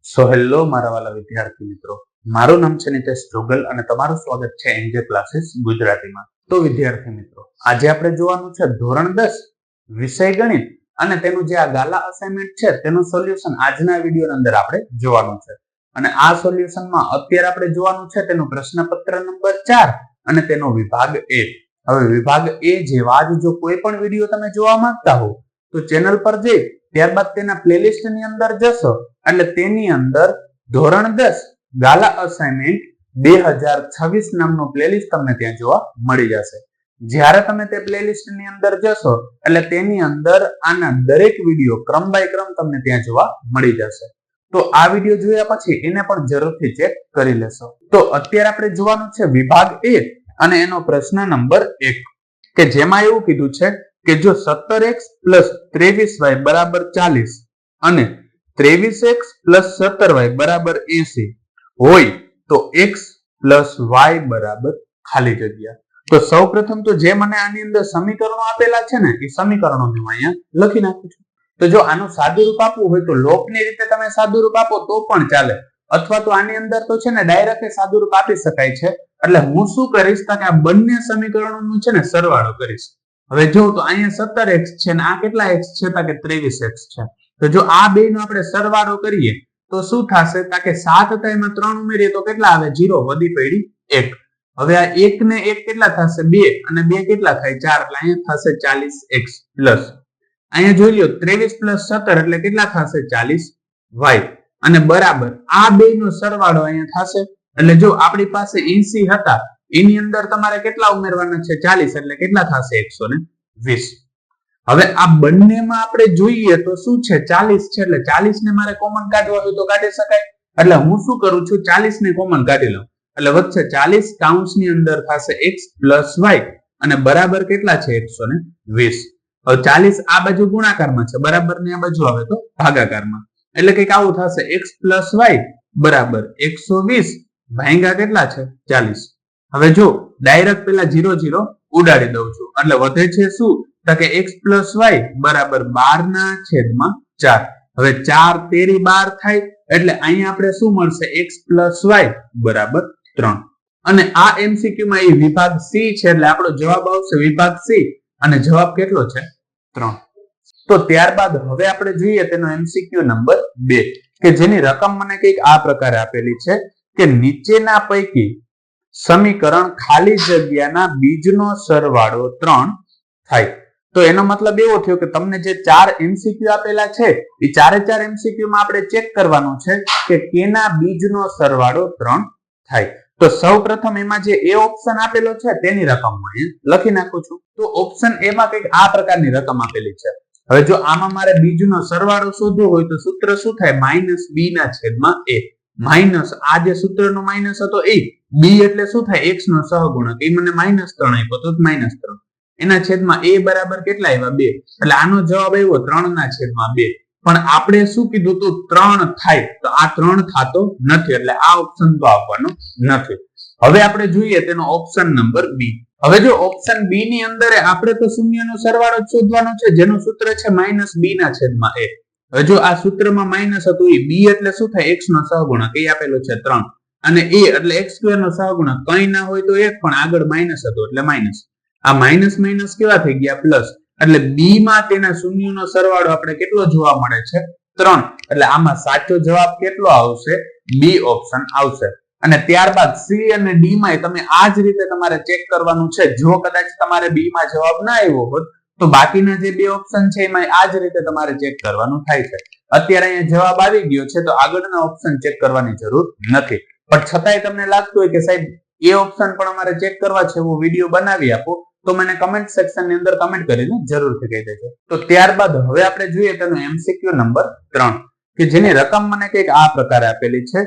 Hello મારા વાલા વિદ્યાર્થી મિત્રો, મારું નામ છે નિતેશ જોગલ અને તમારું સ્વાગત છે એનજે ક્લાસીસ ગુજરાતીમાં. તો વિદ્યાર્થી મિત્રો, આજે આપણે જોવાનું છે ધોરણ 10 વિષય ગણિત અને તેનું જે આ ગાલા અસાઇનમેન્ટ છે તેનું સોલ્યુશન આજના વિડીયોની અંદર આપણે જોવાનું છે. અને આ સોલ્યુશનમાં અત્યારે આપણે જોવાનું છે તેનું પ્રશ્નપત્ર નંબર 4 અને તેનો વિભાગ A. હવે વિભાગ A જેવા જ જો કોઈ પણ વિડીયો તમે જોવા માંગતા હો તો ચેનલ પર જઈ ત્યારબાદ તેના પ્લેલિસ્ટ ની અંદર જશો એટલે તેની અંદર ધોરણ 10 ગાલા અસાઇનમેન્ટ 2026 નામનો પ્લેલિસ્ટ તમને ત્યાં જોવા મળી જશે. જ્યારે તમે તે પ્લેલિસ્ટ ની અંદર જશો એટલે તેની અંદર આના દરેક વિડીયો ક્રમ બાય ક્રમ તમને ત્યાં જોવા મળી જશે. તો આ વિડીયો જોયા પછી એને પણ જરૂરથી ચેક કરી લેશો. તો અત્યારે આપણે જોવાનું છે વિભાગ A અને એનો પ્રશ્ન નંબર 1 કે જેમાં એવું કીધું છે કે જો 17x + 23y બરાબર 40 અને 23x + 17y બરાબર 80 હોય તો x + y બરાબર ખાલી જગ્યા. તો સૌપ્રથમ તો જે મને આની અંદર સમીકરણો આપેલા છે ને એ સમીકરણો હું અહીંયા લખી નાખું છું. તો જો આનું સાદું રૂપ આપવું હોય તો લોકની રીતે તમે સાદું રૂપ આપો તો પણ ચાલે, અથવા તો આની અંદર તો છે ને ડાયરેક્ટ સાદું રૂપ આપી શકાય છે. એટલે હું શું કરીશ કે આ બંને સમીકરણોનું છે ને સરવાળો કરીશ. હવે જો તો અહીંયા 17x છે ને આ કેટલા x છે કે 23x છે. તો જો આ બેનો આપણે સરવાળો કરીએ તો શું થશે કે 7 હતા એમાં 3 ઉમેરીએ તો કેટલા આવે 0, વધી પડી 1. હવે આ 1 ને 1 કેટલા થશે 2 અને 2 કેટલા થાય 4, એટલે અહીંયા થશે 40x પ્લસ અહીંયા જોઈ લો 23 + 17 એટલે કેટલા થશે 40y અને બરાબર આ બેનો સરવાળો અહીંયા થશે. એટલે જો આપણી પાસે 80 હતા એની અંદર તમારે કેટલા ઉમેરવાના છે 40, એટલે કેટલા થશે 120. હવે આ બંનેમાં આપણે જોઈએ તો શું છે 40 છે એટલે 40 ને મારે કોમન કાઢવા હોય તો કાઢી શકાય. એટલે હું શું કરું છું 40 ને કોમન કાઢી લઉં એટલે વધશે 40 કૌંસની અંદર થશે x + y અને બરાબર કેટલા છે 120. હવે 40 આ બાજુ ગુણાકારમાં છે, બરાબર ને આ બાજુ આવે તો ભાગાકારમાં, એટલે કંઈક આવું થશે x + y બરાબર 120 ભાગ્યા કેટલા છે 40. હવે જો ડાયરેક્ટ પેલા 0 0 ઉડાડી દઉં છું એટલે વધે છે શું કે x + y બરાબર 12/4. હવે 4 તેરી 12 થાય એટલે અહીંયા આપણે શું મળશે x + y બરાબર 3. અને આ MCQ માં એ વિભાગ C છે એટલે આપણો જવાબ આવશે વિભાગ C અને જવાબ કેટલો છે 3. તો ત્યારબાદ હવે આપણે જોઈએ તેનો MCQ નંબર 2 કે જેની રકમ મને કંઈક આ પ્રકારે આપેલી છે કે નીચેના પૈકી સમીકરણ ખાલી જગ્યાના બીજનો સરવાળો 3 થાય. તો એનો મતલબ એવો થયો કે તમને જે 4 MCQ આપેલા છે એ 4 MCQ માં આપણે ચેક કરવાનું છે કે કેના બીજનો સરવાળો 3 થાય. તો સૌપ્રથમ એમાં જે A ઓપ્શન આપેલો છે તેની રકમ હું અહીંયા લખી નાખું છું. તો ઓપ્શન A માં કંઈક આ પ્રકારની રકમ આપેલી છે. હવે જો આમાં મારે બીજનો સરવાળો શોધવો હોય તો સૂત્ર શું થાય -b/a. માઇનસ આ જે સૂત્રનો માઇનસ હતો એ b એટલે શું થાય x નો સહગુણક, એ મને -3 આપ્યો તો -3 એના છેદમાં a બરાબર કેટલા આવ્યા 2, એટલે આનો જવાબ આવ્યો 3/2. પણ આપણે શું કીધું તો 3 થાય, તો આ 3 થતો નથી એટલે આ ઓપ્શન તો આવવાનો નથી. હવે આપણે જોઈએ તેનો ઓપ્શન નંબર B. હવે જો ઓપ્શન B ની અંદર આપણે તો શૂન્યનો સરવાળો શોધવાનો છે જેનું સૂત્ર છે -b/a. હવે જો આ સૂત્રમાં માઇનસ હતું એ b એટલે શું થાય x નો સહગુણક, એ આપેલો છે 3 અને a એટલે x² નો સહગુણક, કંઈ ના હોય તો 1 પણ આગળ માઇનસ હતો એટલે માઇનસ. આ માઇનસ માઇનસ કેવા થઈ ગયા પ્લસ, એટલે b માં તેના શૂન્યનો સરવાળો આપણે કેટલો જોવા મળે છે 3. એટલે આમાં સાચો જવાબ કેટલો આવશે B ઓપ્શન આવશે. અને ત્યારબાદ C અને D માં તમે આ જ રીતે તમારે ચેક કરવાનું છે. જો કદાચ તમારે B માં જવાબ ના આવ્યો હોત તો બાકીના જે 2 ઓપ્શન છે એમાં આ જ રીતે તમારે ચેક કરવાનું થાય છે. અત્યારે અહીંયા જવાબ આવી ગયો છે તો આગળના ઓપ્શન ચેક કરવાની જરૂર નથી. પણ છતાંય તમને લાગતું હોય કે સાહેબ એ ઓપ્શન પણ અમારે ચેક કરવા છે, એવો વિડીયો બનાવી આપો તો મને કમેન્ટ સેક્શન ની અંદર કમેન્ટ કરીને જરૂરથી કહી દેજો. તો ત્યારબાદ હવે આપણે જોઈએ તેનો MCQ નંબર 3 કે જેની રકમ મને કંઈક આ પ્રકારે આપેલી છે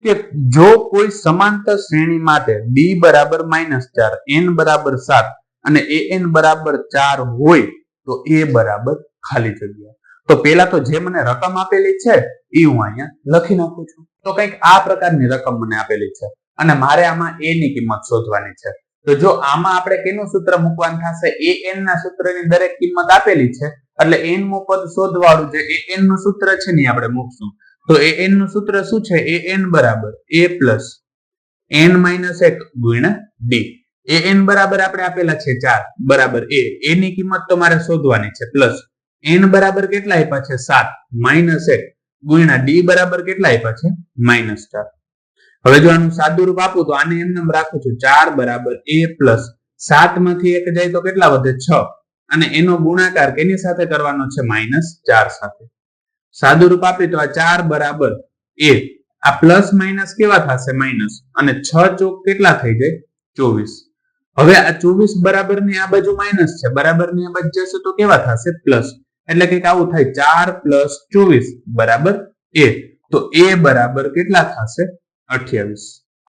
કે જો કોઈ સમાંતર શ્રેણી માટે b બરાબર -4, n બરાબર 7 અને an બરાબર 4 હોય તો a બરાબર ખાલી જગ્યા. તો પેલા તો જે મને રકમ આપેલી છે એ હું અહીંયા લખી નાખું છું. તો કંઈક આ પ્રકારની રકમ મને આપેલી છે અને મારે આમાં a ની કિંમત શોધવાની છે. તો જો આમાં આપણે કેનું સૂત્ર મૂકવાનું થશે an ના સૂત્રની દરેક કિંમત આપેલી છે એટલે n મો પદ શોધવાળું જે an નું સૂત્ર છે ને આપણે મૂકશું. તો an નું સૂત્ર શું છે? an બરાબર a પ્લસ n માઇનસ 1 ગુણ્યા d. an બરાબર આપણે આપેલા છે 4 બરાબર a ની કિંમત તો મારે શોધવાની છે પ્લસ n બરાબર કેટલા આપ્યા છે 7 માઇનસ 1 ગુણ્યા d બરાબર કેટલા આપ્યા છે માઇનસ 4. હવે જો આનું સાદું રૂપ આપું તો આને એમને રાખું છું 4 બરાબર a પ્લસ 7 માંથી 1 જાય તો કેટલા વધે 6 અને એનો ગુણાકાર કેની સાથે કરવાનો છે માઇનસ 4 સાથે. સાદું રૂપ આપી તો આ 4 બરાબર a, આ પ્લસ માઇનસ કેવા થશે માઇનસ અને 6 ચોક કેટલા થઈ જાય 24. હવે આ 24 બરાબર ની આ બાજુ માઇનસ છે, બરાબર ની આ બાજુ જશે તો કેવા થશે પ્લસ, એટલે કે આવું થાય 4 પ્લસ 24 બરાબર a. તો a બરાબર કેટલા થશે 28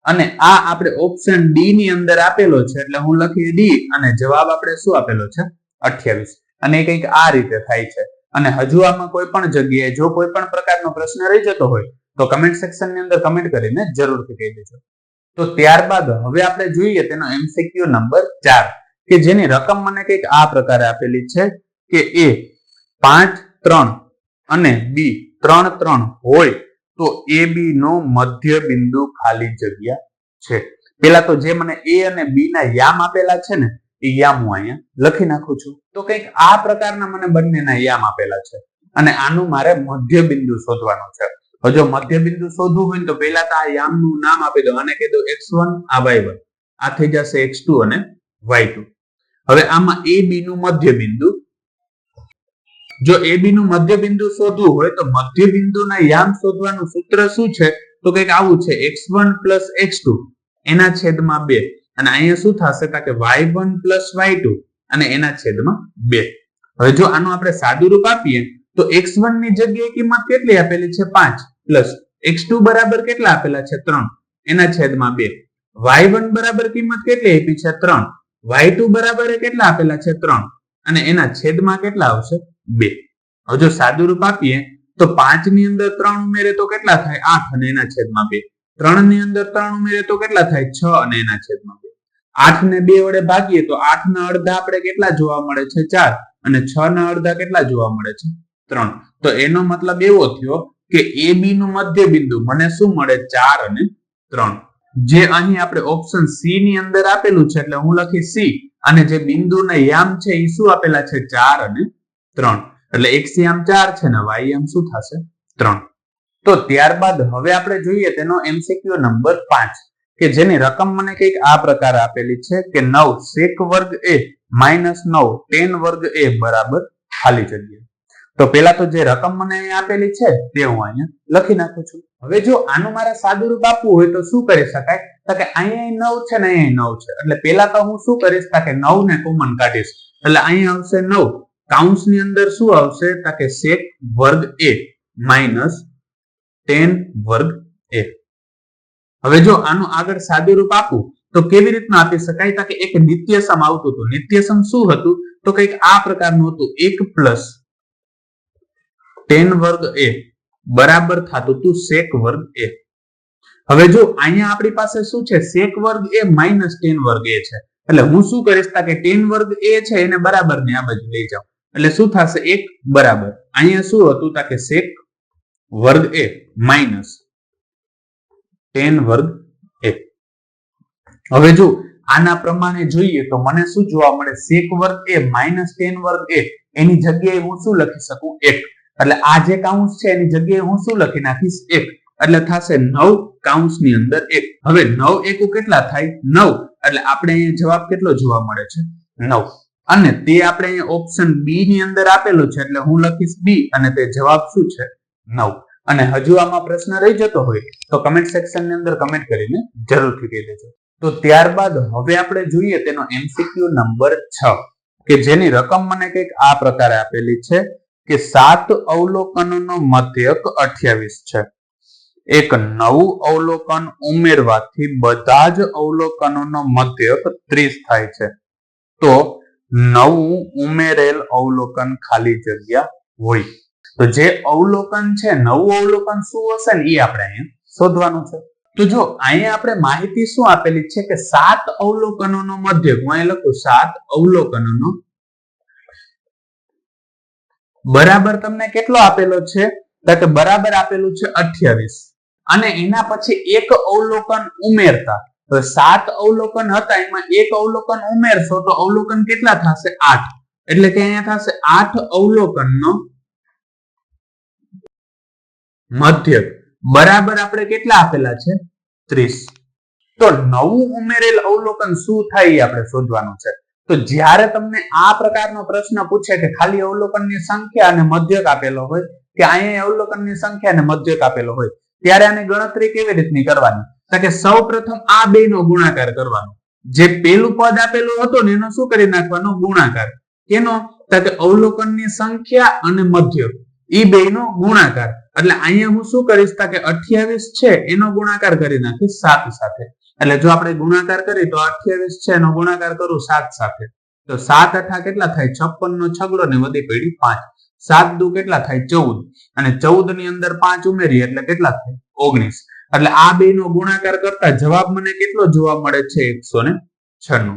અને આ આપણે ઓપ્શન ડી ની અંદર આપેલો છે એટલે હું લખી ડી અને જવાબ આપણે શું આપેલો છે 28. અને કંઈક આ રીતે થાય છે. અને હજુ આમાં કોઈ પણ જગ્યાએ જો કોઈ પણ પ્રકારનો પ્રશ્ન રહી જતો હોય તો કમેન્ટ સેક્શન ની અંદર કમેન્ટ કરીને જરૂરથી કહી દેજો. તો ત્યારબાદ હવે આપણે જોઈએ તેનો એમસીક્યુ નંબર 4 કે જેની રકમ મને કંઈક આ પ્રકારે આપેલી છે કે એ 5 3 અને બી 3 3 હોય તો એ બી નો મધ્ય બિંદુ ખાલી જગ્યા છે. પેલા તો જે મને એ અને બી ના યામ આપેલા છે ને એ યામ હું અહીંયા લખી નાખું છું. તો કંઈક આ પ્રકારના મને બંનેના યામ આપેલા છે અને આનું મારે મધ્ય બિંદુ શોધવાનું છે. જો મધ્ય બિંદુ શોધવું હોય તો પહેલા તો આ યામનું નામ આપી દો, આને કહી દો x1 આ y1, આ થઈ જશે x2 અને y2. હવે આમાં a b નું મધ્ય બિંદુ, જો a b નું મધ્ય બિંદુ શોધવું હોય તો મધ્ય બિંદુના યામ શોધવાનું સૂત્ર શું છે? તો કંઈક આવું છે x1 x2 એના છેદમાં 2 અને અહીંયા શું થશે કે y1 y2 અને એના છેદમાં 2. હવે જો આનું આપણે સાદું રૂપ આપીએ તો x1 ની જગ્યાએ કિંમત કેટલી આપેલી છે 5 પ્લસ x2 બરાબર કેટલા આપેલા છે 3 એના છેદમાં 2, y1 બરાબર કિંમત કેટલી આપી છે 3, y2 બરાબર કેટલા આપેલા છે 3 અને એના છેદમાં કેટલા આવશે 2. હવે જો સાદું રૂપ આપીએ તો 5 ની અંદર 3 ઉમેરે તો કેટલા થાય 8 અને એના છેદમાં 2, 3 ની અંદર 3 ઉમેરે તો કેટલા થાય 6 અને એના છેદમાં 2, 8 ને 2 વડે ભાગીએ તો 8 ના અડધા આપણે કેટલા જોવા મળે છે 4 અને 6 ના અડધા કેટલા જોવા મળે છે 3. તો એનો મતલબ એવો થયો કે એ બી નું મધ્ય બિંદુ મને શું મળે 4 અને 3. જે અહીં આપણે ઓપ્શન સી ની અંદર આપેલું છે એટલે હું લખી સી અને જે બિંદુના યામ છે એ શું આપેલા છે 4 અને 3. એટલે x યામ 4 છે ને y યામ શું થશે 3. તો ત્યારબાદ હવે આપણે જોઈએ તેનો એમસીક્યુ નંબર 5 કે જેની રકમ મને કંઈક આ પ્રકારે આપેલી છે કે 9 sec વર્ગ a minus 9 tan વર્ગ a બરાબર ખાલી જગ્યા. તો પેલા તો જે રકમ મને અહીંયા આપેલી છે તે હું અહીંયા લખી નાખું છું. હવે જો આનું મારે સાદું રૂપ આપવું હોય તો શું કરી શકાય? તો કે અહીંયા 9 છે ને અહીંયા 9 છે એટલે પેલા તો હું શું કરીશ કે 9 ને કોમન કાઢીશ એટલે અહીંયા આવશે 9 કૌંસની અંદર શું આવશે કે sec વર્ગ a minus tan વર્ગ a. હવે જો આનું આગળ સાદું રૂપ આપું તો કેવી રીતના આપી શકાય? કે એક નિત્યસમ આવતું હતું. નિત્યસમ શું હતું? તો કંઈક આ પ્રકારનું હતું 1 પ્લસ tan વર્ગ a બરાબર થતું હતું sec વર્ગ a. હવે જો અહીંયા આપણી પાસે શું છે sec વર્ગ a માઇનસ tan વર્ગ a છે એટલે હું શું કરીશ કે tan વર્ગ a છે એને બરાબર ને આ બાજુ લઈ જાઉં એટલે શું થશે 1 બરાબર અહીંયા શું હતું કે sec વર્ગ a માઇનસ tan વર્ગ a. હવે જો આના પ્રમાણે જોઈએ તો મને શું જોવા મળે sec વર્ગ a માઇનસ tan વર્ગ a એની જગ્યાએ હું શું લખી શકું 1 એટલે આ જે કૌંસ છે એની જગ્યાએ હું શું લખી નાખીશ 1 એટલે થશે 9 કૌંસની અંદર 1. હવે 9 એકુ કેટલા થાય 9 એટલે આપણે અહીંયા જવાબ કેટલો જોવા મળે છે 9 અને તે આપણે અહીંયા ઓપ્શન બી ની અંદર આપેલું છે એટલે હું લખીશ બી અને તે જવાબ શું છે 9. અને હજુ આમાં પ્રશ્ન રહી જતો હોય તો કમેન્ટ સેક્શન ની અંદર કમેન્ટ કરીને જરૂરથી કહી દેજો. તો ત્યારબાદ હવે આપણે જોઈએ તેનો એમસીક્યુ નંબર 6 કે જેની રકમ મને કંઈક આ પ્રકારે આપેલી છે કે 7 અવલોકનોનો મધ્યક 28 છે. એક નવું અવલોકન ઉમેરવાથી બધા જ અવલોકનોનો મધ્યક 30 થાય છે. તો નવું ઉમેરેલ અવલોકન ખાલી જગ્યા હોય. તો જે અવલોકન છે નવું અવલોકન શું હશે ને એ આપણે અહીંયા શોધવાનું છે. તો જો અહીંયા આપણે માહિતી શું આપેલી છે કે 7 અવલોકનોનો મધ્યક, હું અહીં લખું 7 અવલોકનોનો બરાબર તમને કેટલો આપેલો છે તો કે બરાબર આપેલું છે 28 અને એના પછી એક અવલોકન ઉમેરતા તો 7 અવલોકન હતા એમાં એક અવલોકન ઉમેરશો તો અવલોકન કેટલા થશે 8 એટલે કે અહીંયા થશે 8 અવલોકનનો મધ્યક બરાબર આપણે કેટલા આપેલા છે 30 તો નવું ઉમેરેલ અવલોકન શું થાય એ આપણે શોધવાનું છે તો જ્યારે તમને આ પ્રકારનો પ્રશ્ન પૂછે કે ખાલી અવલોકનની સંખ્યા અને મધ્યક આપેલો હોય કે અહીંયા અવલોકનની સંખ્યા અને મધ્યક આપેલો હોય ત્યારે આની ગણતરી કેવી રીતની કરવાની તો કે સૌપ્રથમ આ બેનો ગુણાકાર કરવાનો જે પેલું પદ આપેલું હતું ને એનો શું કરી નાખવાનો ગુણાકાર કેનો તો કે અવલોકનની સંખ્યા અને મધ્યક ઈ બેનો ગુણાકાર એટલે અહીંયા હું શું કરીશ કે 28 છે એનો ગુણાકાર કરી નાખીશ 7 સાથે એટલે જો આપણે ગુણાકાર કરીએ તો 28 છે એનો ગુણાકાર કરું 7 સાથે તો 7 અઠા કેટલા થાય 56 નો છગડો ને વધી પડી 5 7 દુ કેટલા થાય 14 અને 14 ની અંદર 5 ઉમેરીએ એટલે કેટલા થાય 19 એટલે આ બેનો ગુણાકાર કરતા જવાબ મને કેટલો જોવા મળે છે 196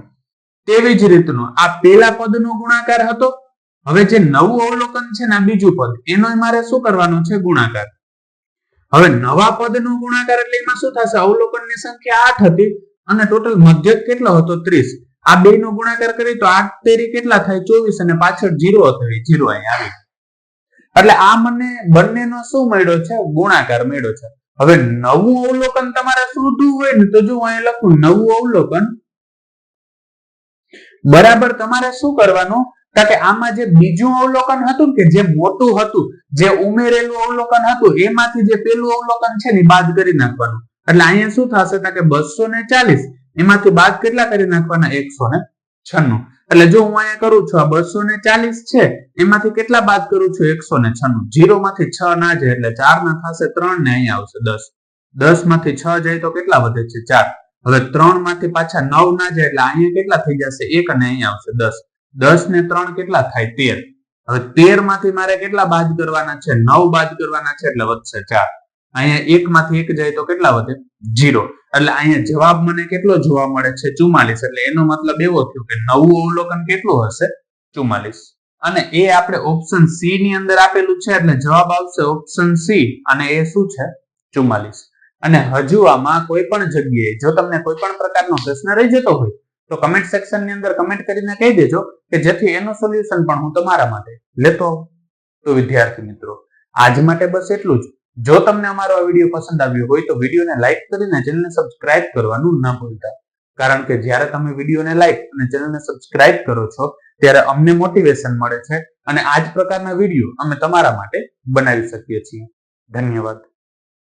તેવી જ રીતનો આ પેલા પદનો ગુણાકાર હતો હવે જે નવું અવલોકન છે ને આ બીજું પદ એનો મારે શું કરવાનો છે ગુણાકાર હવે નવા પદનો ગુણાકાર એટલે એમાં શું થશે અવલોકનની સંખ્યા 8 હતી અને ટોટલ મધ્યક કેટલો હતો 30 આ બેનો ગુણાકાર કરી તો 8 તેરી કેટલા થાય 24 અને પાછળ 0 હતો 0 અહીંયા આવી એટલે આ મને બંનેનો શું મળ્યો છે ગુણાકાર મળ્યો છે હવે નવું અવલોકન તમારે શોધવું હોય ને તો જો અહીં લખું નવું અવલોકન બરાબર તમારે શું કરવાનું કે આમાં જે બીજું અવલોકન હતું કે જે મોટું હતું જે ઉમેરેલું અવલોકન હતું એમાંથી જે પેલું અવલોકન છે ને બાદ કરી નાખવાનું એટલે અહીંયા શું થશે કે 240 એમાંથી બાદ કેટલા કરી નાખવાના 196 એટલે જો હું અહીંયા કરું છું આ 240 છે એમાંથી કેટલા બાદ કરું છું 196 0 માંથી 6 ના જાય એટલે 4 ના થશે 3 ને અહીંયા આવશે 10 10 માંથી 6 જાય તો કેટલા વધે છે 4 હવે 3 માંથી પાછા 9 ના જાય એટલે અહીંયા કેટલા થઈ જશે 1 અને અહીંયા આવશે 10 10 ને 3 કેટલા થાય 13 હવે 13 માંથી મારે કેટલા બાદ કરવાના છે 9 બાદ કરવાના છે એટલે વધશે 4 અહીંયા 1 માંથી 1 જાય તો કેટલા વધે 0 એટલે અહીંયા જવાબ મને કેટલો જોવા મળે છે 44 એટલે એનો મતલબ એવો થયો કે નવું અવલોકન કેટલું હશે 44 અને એ આપણે ઓપ્શન સી ની અંદર આપેલું છે એટલે જવાબ આવશે ઓપ્શન સી અને એ શું છે 44 અને હજુ આમાં કોઈ પણ જગ્યાએ જો તમને કોઈ પણ પ્રકારનો પ્રશ્ન રહી જતો હોય તો કમેન્ટ સેક્શન ની અંદર કમેન્ટ કરીને કહી દેજો કે જેથી એનું સોલ્યુશન પણ હું તમારા માટે લેતો આવું તો વિદ્યાર્થી મિત્રો આજ માટે બસ એટલું જ જો તમને અમારો આ વિડીયો પસંદ આવ્યો હોય તો વિડીયોને લાઈક કરીને ચેનલને સબસ્ક્રાઇબ કરવાનું ન ભૂલતા કારણ કે જ્યારે તમે વિડીયોને લાઈક અને ચેનલને સબસ્ક્રાઇબ કરો છો ત્યારે અમને મોટિવેશન મળે છે અને આ જ પ્રકારના વિડીયો અમે તમારા માટે બનાવી શકીએ છીએ ધન્યવાદ